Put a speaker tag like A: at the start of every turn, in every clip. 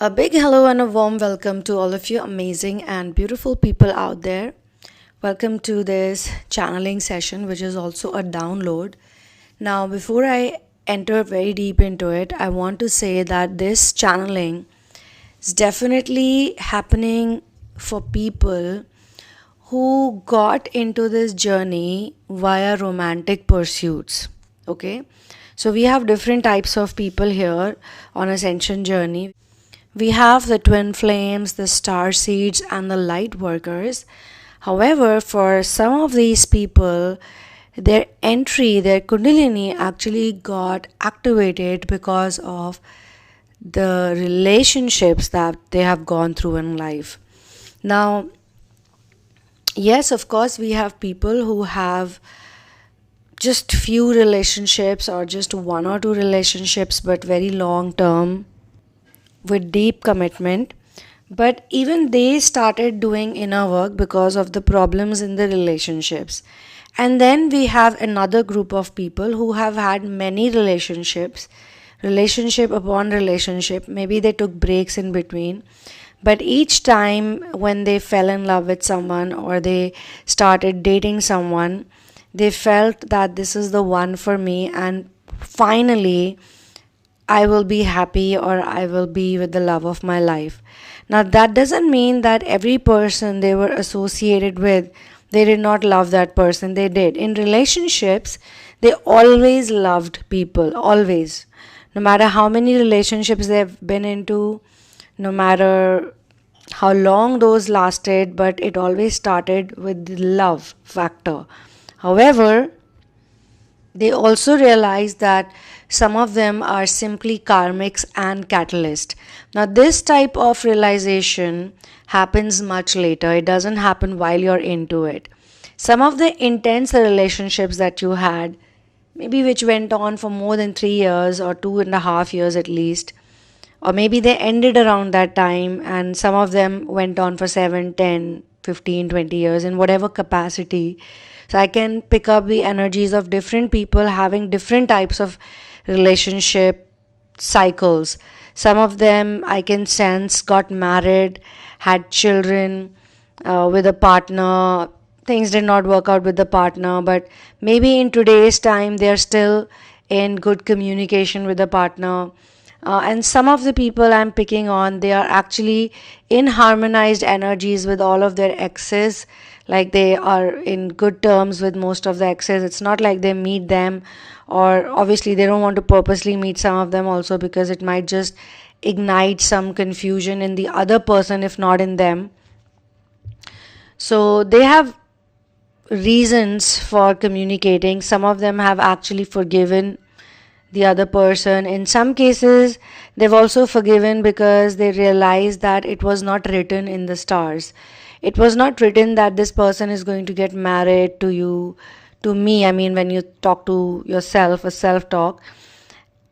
A: A big hello and a warm welcome to all of you amazing and beautiful people out there. Welcome to this channeling session, which is also a download. Now, before I enter very deep into it, I want to say that this channeling is definitely happening for people who got into this journey via romantic pursuits. Okay, so we have different types of people here on Ascension journey. We have the twin flames, the starseeds, and the light workers. However, for some of these people, their entry, their kundalini actually got activated because of the relationships that they have gone through in life. Now, yes, of course, we have people who have just few relationships or just one or two relationships, but very long term with deep commitment. But even they started doing inner work because of the problems in the relationships. And then we have another group of people who have had many relationships, relationship upon relationship. Maybe they took breaks in between. But each time when they fell in love with someone or they started dating someone, they felt that this is the one for me, and finally I will be happy or I will be with the love of my life. Now, that doesn't mean that every person they were associated with, they did not love that person. They did. In relationships, they always loved people, always. No matter how many relationships they've been into, no matter how long those lasted, but it always started with the love factor. However, they also realize that some of them are simply karmics and catalysts. Now, this type of realization happens much later. It doesn't happen while you're into it. Some of the intense relationships that you had, maybe which went on for more than 3 years or 2.5 years at least, or maybe they ended around that time, and some of them went on for 7, 10, 15, 20 years in whatever capacity. So I can pick up the energies of different people having different types of relationship cycles. Some of them I can sense got married, had children with a partner. Things did not work out with the partner, but maybe in today's time they are still in good communication with the partner. And some of the people I'm picking on, they are actually in harmonized energies with all of their exes. Like they are in good terms with most of the exes. It's not like they meet them, or obviously they don't want to purposely meet some of them also, because it might just ignite some confusion in the other person if not in them. So they have reasons for communicating. Some of them have actually forgiven the other person. In some cases, they've also forgiven because they realized that it was not written in the stars. It was not written that this person is going to get married to you, to me. I mean, when you talk to yourself, a self-talk,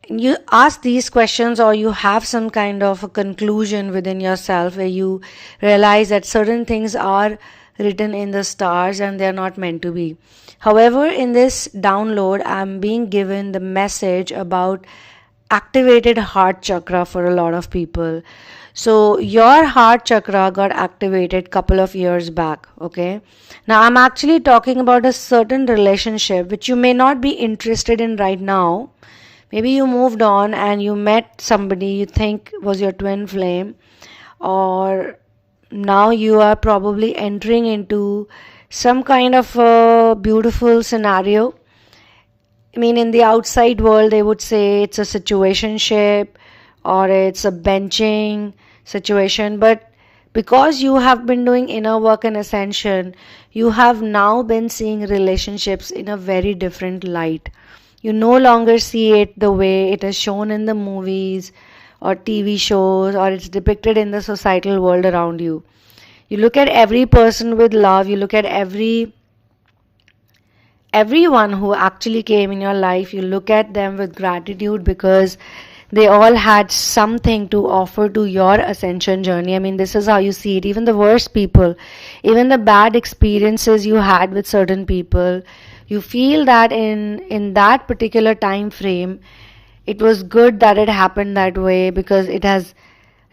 A: you ask these questions, or you have some kind of a conclusion within yourself where you realize that certain things are written in the stars and they're not meant to be. However, in this download, I'm being given the message about activated heart chakra for a lot of people. So your heart chakra got activated couple of years back, okay? Now I'm actually talking about a certain relationship which you may not be interested in right now. Maybe you moved on and you met somebody you think was your twin flame, or now you are probably entering into some kind of a beautiful scenario. I mean, in the outside world, they would say it's a situationship or it's a benching situation. But because you have been doing inner work and ascension, you have now been seeing relationships in a very different light. You no longer see it the way it is shown in the movies or TV shows, or it's depicted in the societal world around you. You look at every person with love. You look at everyone who actually came in your life. You look at them with gratitude because they all had something to offer to your ascension journey. I mean, this is how you see it. Even the worst people, even the bad experiences you had with certain people, you feel that in that particular time frame, it was good that it happened that way, because it has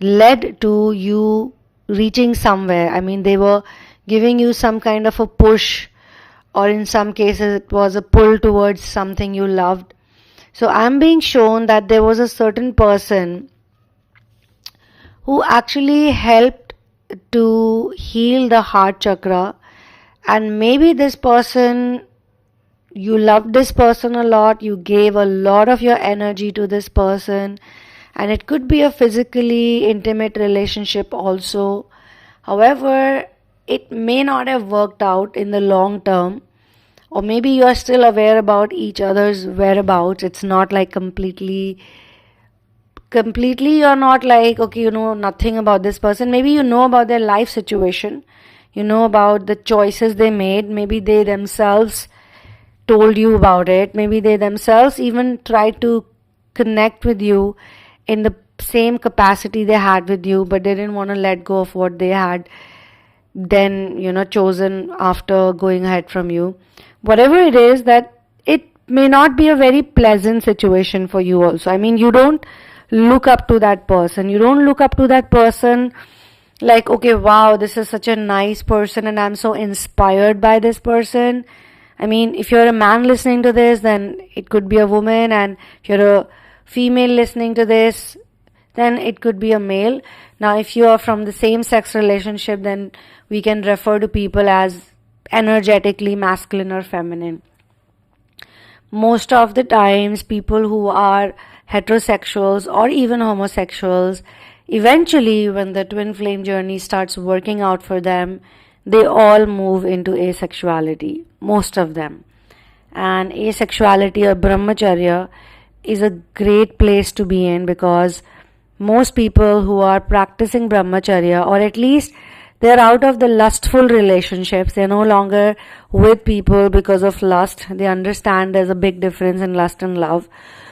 A: led to you reaching somewhere. I mean, they were giving you some kind of a push, or in some cases, it was a pull towards something you loved. So, I'm being shown that there was a certain person who actually helped to heal the heart chakra, and maybe this person, you loved this person a lot, you gave a lot of your energy to this person, and it could be a physically intimate relationship also. However, it may not have worked out in the long term, or maybe you are still aware about each other's whereabouts. It's not like completely you're not like, okay, you know nothing about this person. Maybe you know about their life situation, you know about the choices they made, maybe they themselves told you about it, maybe they themselves even tried to connect with you in the same capacity they had with you, but they didn't want to let go of what they had then, chosen after going ahead from you. Whatever it is, that it may not be a very pleasant situation for you also. I mean, you don't look up to that person. You don't look up to that person like, okay, wow, this is such a nice person and I'm so inspired by this person. I mean, if you're a man listening to this, then it could be a woman, and if you're a female listening to this, then it could be a male. Now, if you are from the same sex relationship, then we can refer to people as energetically masculine or feminine. Most of the times, people who are heterosexuals or even homosexuals, eventually when the twin flame journey starts working out for them, they all move into asexuality, most of them. And asexuality or brahmacharya is a great place to be in, because most people who are practicing brahmacharya, or at least they're out of the lustful relationships, they're no longer with people because of lust. They understand there's a big difference in lust and love.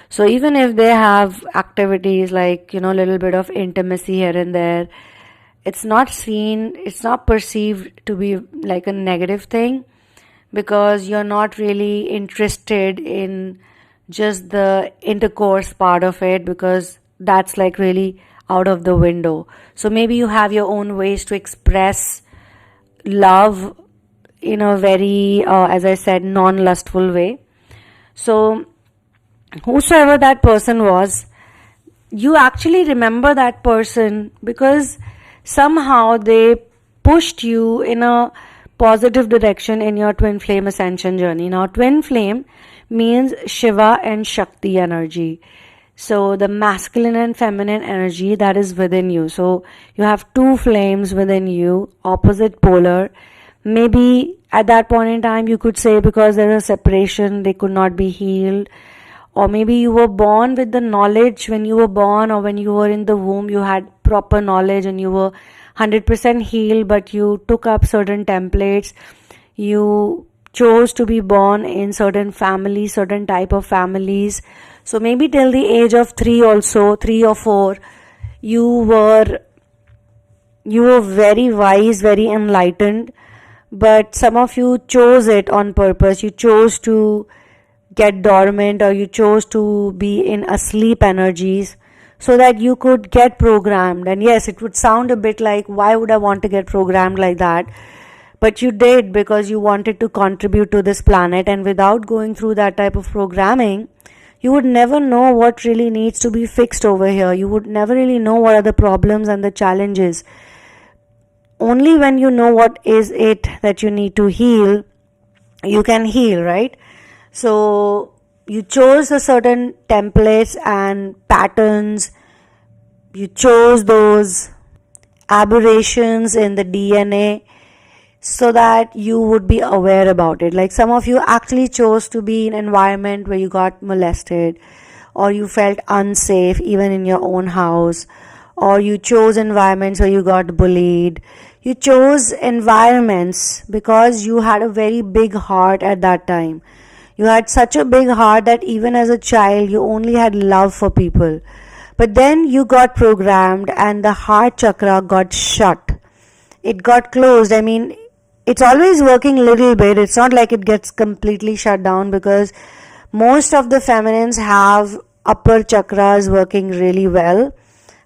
A: So even if they have activities like, a little bit of intimacy here and there, it's not seen, it's not perceived to be like a negative thing, because you're not really interested in just the intercourse part of it, because that's like really out of the window. So maybe you have your own ways to express love in a very, as I said, non-lustful way. So whosoever that person was, you actually remember that person because somehow they pushed you in a positive direction in your twin flame ascension journey. Now, twin flame means Shiva and Shakti energy. So the masculine and feminine energy that is within you. So you have two flames within you, opposite polar. Maybe at that point in time you could say because there is a separation, they could not be healed. Or maybe you were born with the knowledge when you were born, or when you were in the womb, you had proper knowledge and you were 100% healed, but you took up certain templates. You chose to be born in certain families, certain type of families. So maybe till the age of 3 also, 3 or 4, you were very wise, very enlightened, but some of you chose it on purpose. You chose to get dormant, or you chose to be in asleep energies so that you could get programmed. And yes, it would sound a bit like, why would I want to get programmed like that? But you did because you wanted to contribute to this planet, and without going through that type of programming, you would never know what really needs to be fixed over here. You would never really know what are the problems and the challenges. Only when you know what is it that you need to heal, you can heal, right? So you chose a certain templates and patterns. You chose those aberrations in the DNA so that you would be aware about it. Like some of you actually chose to be in an environment where you got molested, or you felt unsafe even in your own house, or you chose environments where you got bullied. You chose environments because you had a very big heart at that time. You had such a big heart that even as a child you only had love for people. But then you got programmed and the heart chakra got shut. It got closed. I mean, it's always working a little bit. It's not like it gets completely shut down, because most of the feminines have upper chakras working really well.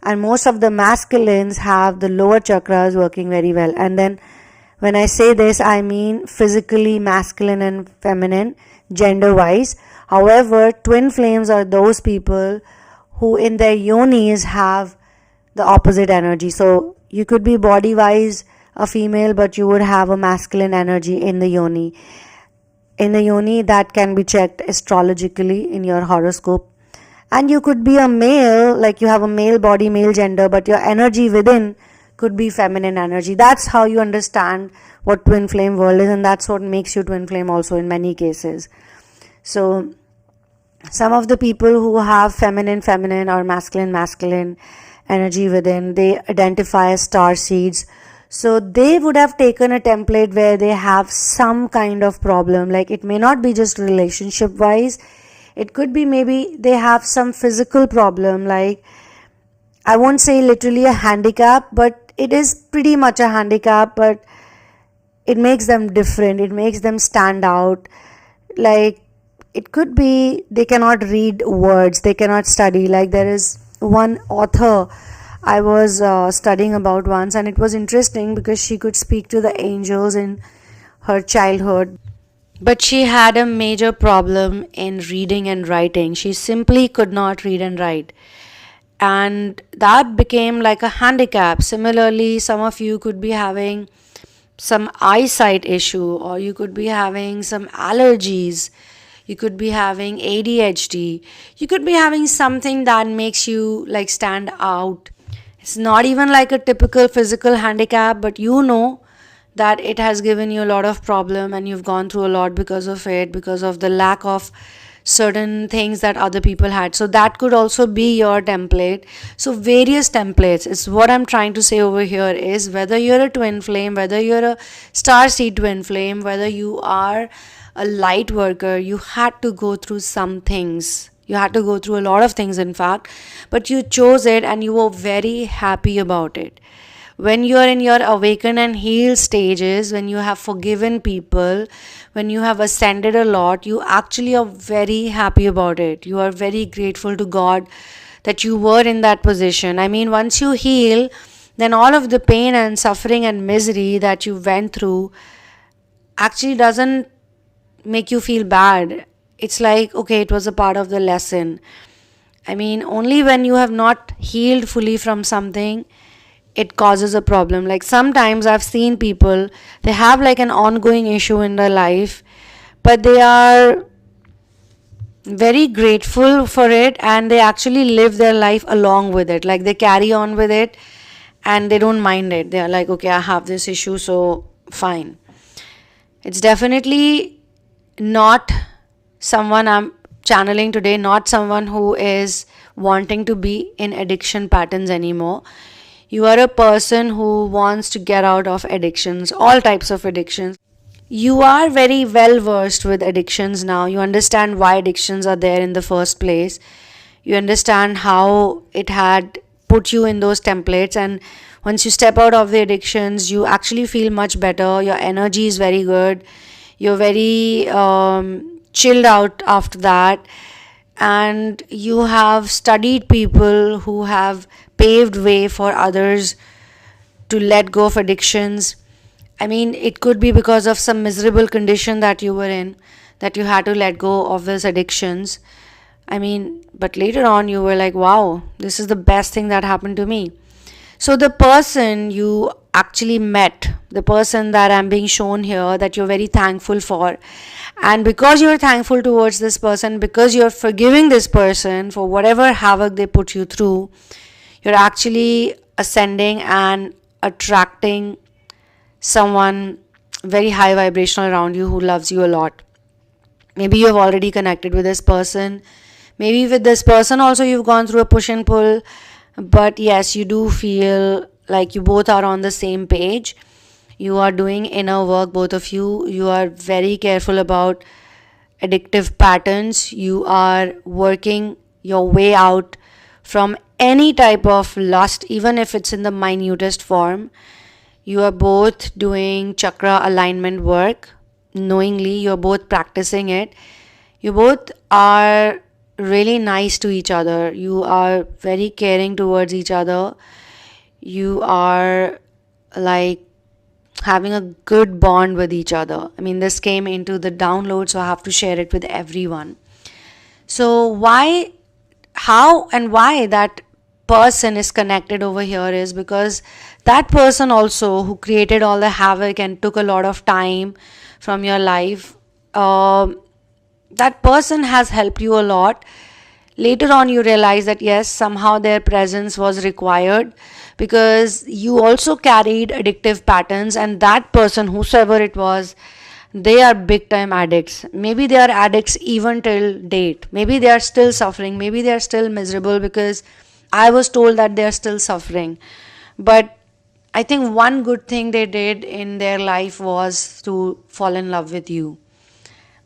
A: and most of the masculines have the lower chakras working very well. And then when I say this, I mean physically masculine and feminine, gender wise. However, twin flames are those people who in their yonis have the opposite energy. So you could be body wise a female, but you would have a masculine energy in the yoni. In the yoni, that can be checked astrologically in your horoscope. And you could be a male, like you have a male body, male gender, but your energy within could be feminine energy. That's how you understand what twin flame world is, and that's what makes you twin flame also in many cases. So some of the people who have feminine or masculine energy within, they identify as star seeds. So they would have taken a template where they have some kind of problem, like it may not be just relationship wise, it could be maybe they have some physical problem, like I won't say literally a handicap, but it is pretty much a handicap, but it makes them different, it makes them stand out. Like it could be they cannot read words, they cannot study. Like there is one author I was studying about once, and it was interesting because she could speak to the angels in her childhood, but she had a major problem in reading and writing. She simply could not read and write, and that became like a handicap. Similarly, some of you could be having some eyesight issue, or you could be having some allergies, you could be having ADHD, you could be having something that makes you like stand out. It's not even like a typical physical handicap, but you know that it has given you a lot of problem and you've gone through a lot because of it, because of the lack of certain things that other people had. So that could also be your template. So various templates is what I'm trying to say over here, is whether you're a twin flame, whether you're a starseed twin flame, whether you are a light worker, you had to go through some things. You had to go through a lot of things, in fact, but you chose it and you were very happy about it. When you are in your awaken and heal stages, when you have forgiven people, when you have ascended a lot, you actually are very happy about it. You are very grateful to God that you were in that position. I mean, once you heal, then all of the pain and suffering and misery that you went through actually doesn't make you feel bad. It's like, okay, it was a part of the lesson. I mean, only when you have not healed fully from something, it causes a problem. Like sometimes I've seen people, they have like an ongoing issue in their life, but they are very grateful for it and they actually live their life along with it. Like they carry on with it and they don't mind it. They are like, okay, I have this issue, so fine. It's definitely not someone I'm channeling today, not someone who is wanting to be in addiction patterns anymore. You are a person who wants to get out of addictions, all types of addictions. You are very well versed with addictions now. You understand why addictions are there in the first place. You understand how it had put you in those templates, and once you step out of the addictions, you actually feel much better. Your energy is very good. You're very chilled out after that. And you have studied people who have paved way for others to let go of addictions. I mean, it could be because of some miserable condition that you were in, that you had to let go of these addictions. I mean, but later on you were like, wow, this is the best thing that happened to me. So the person you actually met, the person that I'm being shown here, that you're very thankful for, and because you're thankful towards this person, because you're forgiving this person for whatever havoc they put you through, you're actually ascending and attracting someone very high vibrational around you who loves you a lot. Maybe you've already connected with this person. Maybe with this person also you've gone through a push and pull. But yes, you do feel like you both are on the same page. You are doing inner work, both of you. You are very careful about addictive patterns. You are working your way out from any type of lust, even if it's in the minutest form. You are both doing chakra alignment work knowingly. You're both practicing it. You both are really nice to each other. You are very caring towards each other. You are like having a good bond with each other. I mean, this came into the download, so I have to share it with everyone. So how and why that person is connected over here is because that person also who created all the havoc and took a lot of time from your life, that person has helped you a lot. Later on, you realize that yes, somehow their presence was required because you also carried addictive patterns, and that person, whosoever it was, they are big time addicts. Maybe they are addicts even till date. Maybe they are still suffering. Maybe they are still miserable because I was told that they are still suffering. But I think one good thing they did in their life was to fall in love with you.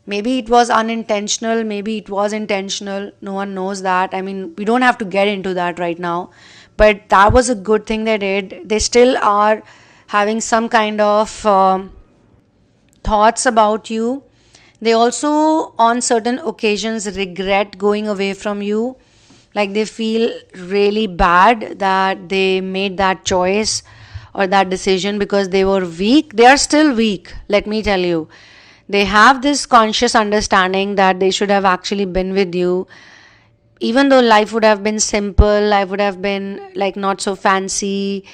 A: Maybe it was unintentional, maybe it was intentional. No one knows that. I mean, we don't have to get into that right now. But that was a good thing they did. They still are having some kind of thoughts about you. They also, on certain occasions, regret going away from you. Like they feel really bad that they made that choice or that decision because they were weak. They are still weak, let me tell you. They have this conscious understanding that they should have actually been with you. Even though life would have been simple, life would have been like not so fancy,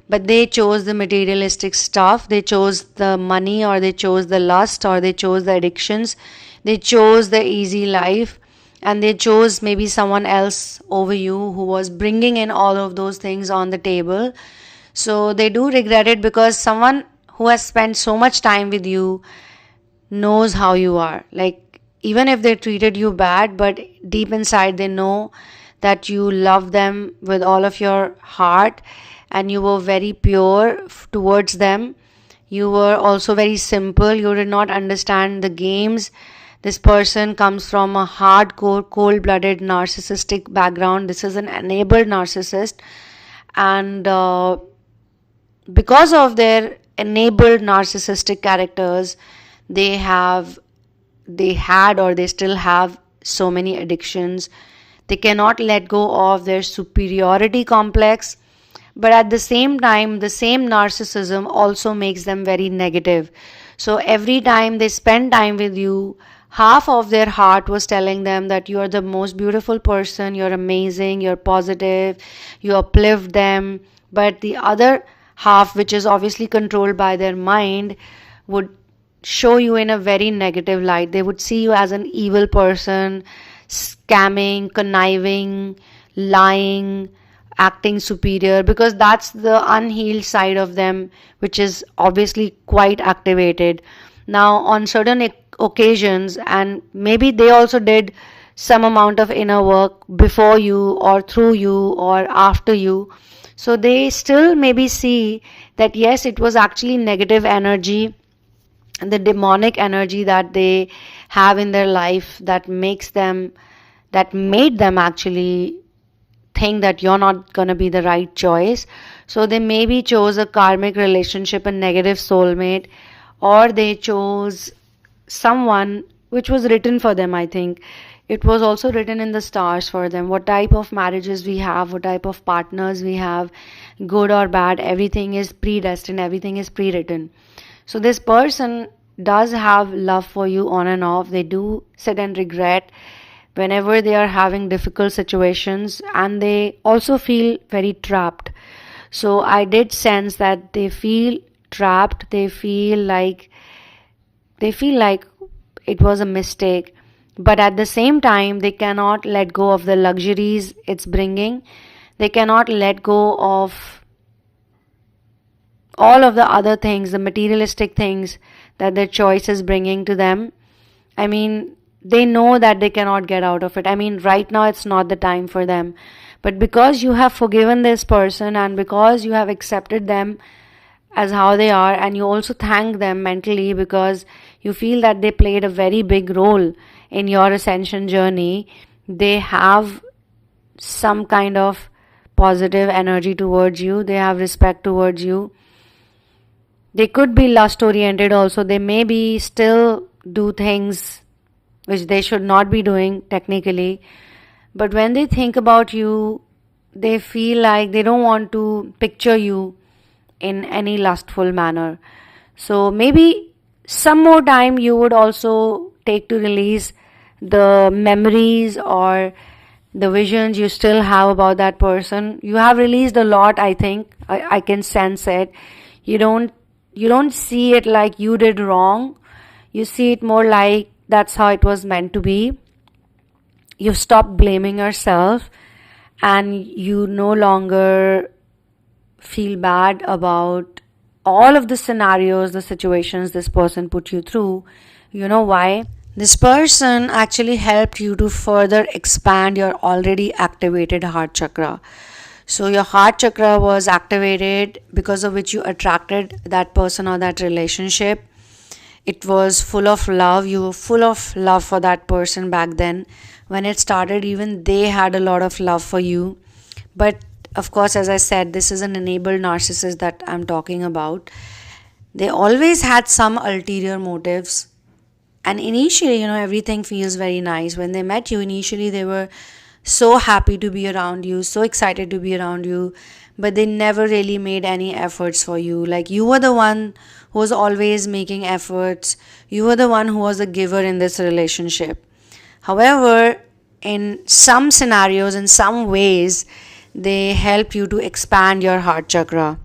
A: but they chose the materialistic stuff. They chose the money, or they chose the lust, or they chose the addictions. They chose the easy life, and they chose maybe someone else over you who was bringing in all of those things on the table. So they do regret it because someone who has spent so much time with you knows how you are. Like, even if they treated you bad, but deep inside they know that you love them with all of your heart and you were very pure towards them. You were also very simple. You did not understand the games. This person comes from a hardcore, cold-blooded, narcissistic background. This is an enabled narcissist. And because of their enabled narcissistic characters, they had or they still have so many addictions. They cannot let go of their superiority complex, but at the same time, the same narcissism also makes them very negative. So every time they spend time with you, half of their heart was telling them that you are the most beautiful person, you're amazing, you're positive, you uplift them. But the other half, which is obviously controlled by their mind, would show you in a very negative light. They would see you as an evil person, scamming, conniving, lying, acting superior, because that's the unhealed side of them, which is obviously quite activated. Now, on certain occasions, and maybe they also did some amount of inner work before you or through you or after you, so they still maybe see that yes, it was actually negative energy, the demonic energy that they have in their life that made them actually think that you're not going to be the right choice. So they maybe chose a karmic relationship, a negative soulmate, or they chose someone which was written for them. I think it was also written in the stars for them. What type of marriages we have, what type of partners we have, good or bad, everything is predestined, everything is pre-written. So this person does have love for you on and off. They do sit and regret whenever they are having difficult situations, and they also feel very trapped. So I did sense that they feel trapped. They feel like it was a mistake, but at the same time they cannot let go of the luxuries it's bringing. They cannot let go of all of the other things, the materialistic things that their choice is bringing to them. I mean, they know that they cannot get out of it. I mean, right now it's not the time for them. But because you have forgiven this person and because you have accepted them as how they are, and you also thank them mentally because you feel that they played a very big role in your ascension journey, they have some kind of positive energy towards you. They have respect towards you. They could be lust oriented also. They maybe still do things which they should not be doing technically, but when they think about you, they feel like they don't want to picture you in any lustful manner. So maybe some more time you would also take to release the memories or the visions you still have about that person. You have released a lot, I think. I can sense it. You don't see it like you did wrong. You see it more like that's how it was meant to be. You stop blaming yourself, and you no longer feel bad about all of the scenarios, the situations this person put you through. You know why? This person actually helped you to further expand your already activated heart chakra. So your heart chakra was activated, because of which you attracted that person or that relationship. It was full of love. You were full of love for that person back then. When it started, even they had a lot of love for you. But of course, as I said, this is an enabled narcissist that I'm talking about. They always had some ulterior motives. And initially, everything feels very nice. When they met you, initially they were so happy to be around you, so excited to be around you, but they never really made any efforts for you. Like, you were the one who was always making efforts. You were the one who was a giver in this relationship. However, in some scenarios, in some ways, they helped you to expand your heart chakra.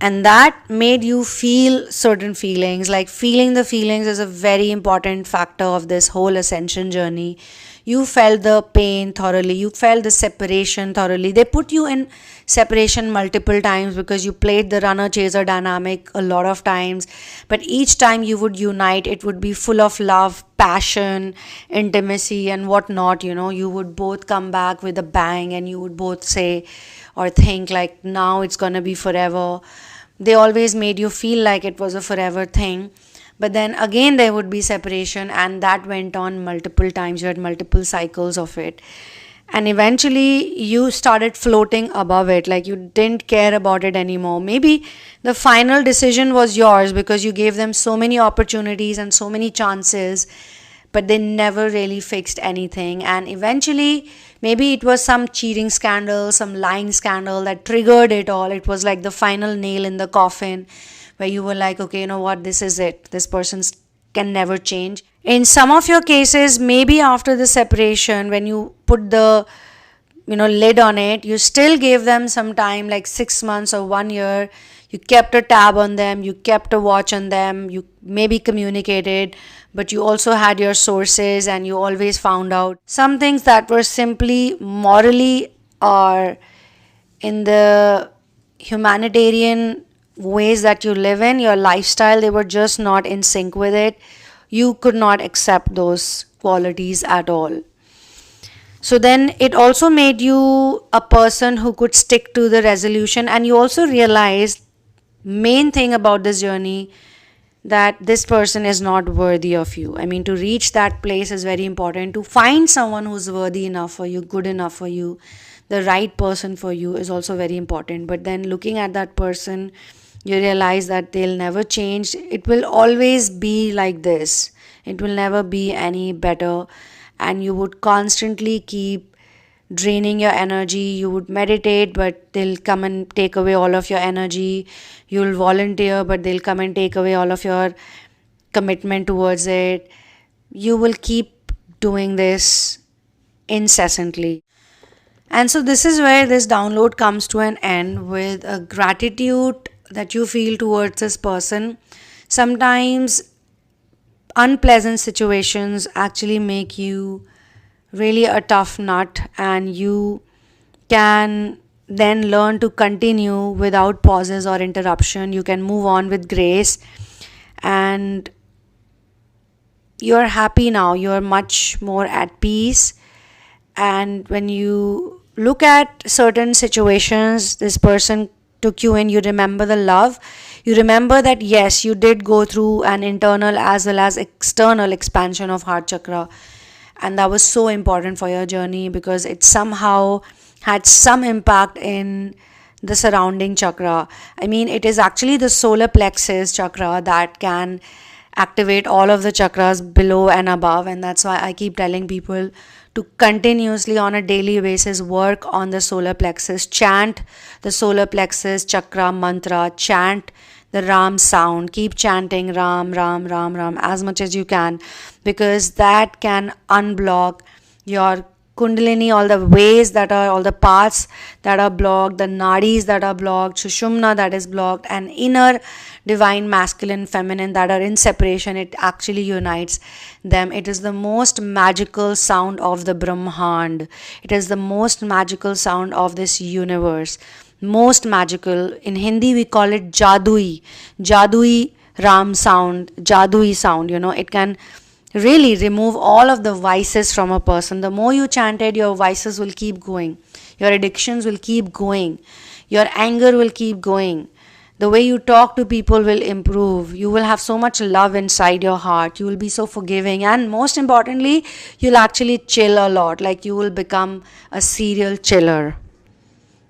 A: And that made you feel certain feelings. Like, feeling the feelings is a very important factor of this whole ascension journey. You felt the pain thoroughly. You felt the separation thoroughly. They put you in separation multiple times because you played the runner-chaser dynamic a lot of times. But each time you would unite, it would be full of love, passion, intimacy, and whatnot. You would both come back with a bang, and you would both say or think like, now it's gonna be forever. They always made you feel like it was a forever thing. But then again there would be separation, and that went on multiple times. You had multiple cycles of it. And eventually you started floating above it, like you didn't care about it anymore. Maybe the final decision was yours because you gave them so many opportunities and so many chances, but they never really fixed anything. And eventually, maybe it was some cheating scandal, some lying scandal that triggered it all. It was like the final nail in the coffin, where you were like, okay, you know what, this is it. This person can never change. In some of your cases, maybe after the separation, when you put the lid on it, you still gave them some time, like 6 months or 1 year. You kept a tab on them, you kept a watch on them, you maybe communicated, but you also had your sources, and you always found out some things that were simply morally or in the humanitarian ways that you live in, your lifestyle, they were just not in sync with it. You could not accept those qualities at all. So then it also made you a person who could stick to the resolution, and you also realized, main thing about this journey, that this person is not worthy of you. I mean, to reach that place is very important. To find someone who's worthy enough for you, good enough for you, the right person for you is also very important. But then looking at that person, you realize that they'll never change. It will always be like this. It will never be any better. And you would constantly keep draining your energy. You would meditate, but they'll come and take away all of your energy. You'll volunteer, but they'll come and take away all of your commitment towards it. You will keep doing this incessantly. And so this is where this download comes to an end, with a gratitude that you feel towards this person. Sometimes unpleasant situations actually make you really a tough nut, and you can then learn to continue without pauses or interruption. You can move on with grace, and you're happy now. You're much more at peace. And when you look at certain situations this person took you in, you remember the love. You remember that yes, you did go through an internal as well as external expansion of heart chakra, and that was so important for your journey because it somehow had some impact in the surrounding chakra. I mean, it is actually the solar plexus chakra that can activate all of the chakras below and above. And that's why I keep telling people to continuously on a daily basis work on the solar plexus, chant the solar plexus chakra mantra, chant the Ram sound, keep chanting Ram, Ram, Ram, Ram as much as you can, because that can unblock your Kundalini, all the ways that are, all the paths that are blocked, the nadis that are blocked, Sushumna that is blocked, and inner divine masculine, feminine that are in separation. It actually unites them. It is the most magical sound of the Brahmand. It is the most magical sound of this universe. Most magical. In Hindi, we call it Jadui Ram sound, Jadui sound. It can really remove all of the vices from a person. The more you chant it, your vices will keep going. Your addictions will keep going. Your anger will keep going. The way you talk to people will improve. You will have so much love inside your heart. You will be so forgiving. And most importantly, you'll actually chill a lot. Like you will become a serial chiller.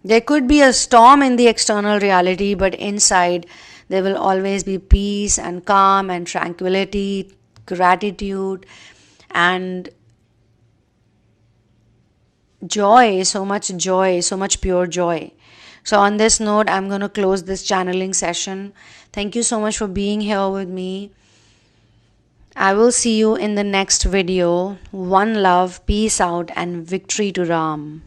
A: There could be a storm in the external reality, but inside there will always be peace and calm and tranquility, gratitude and joy, so much pure joy. So on this note, I'm going to close this channeling session. Thank you so much for being here with me. I will see you in the next video. One love, peace out, and victory to Ram.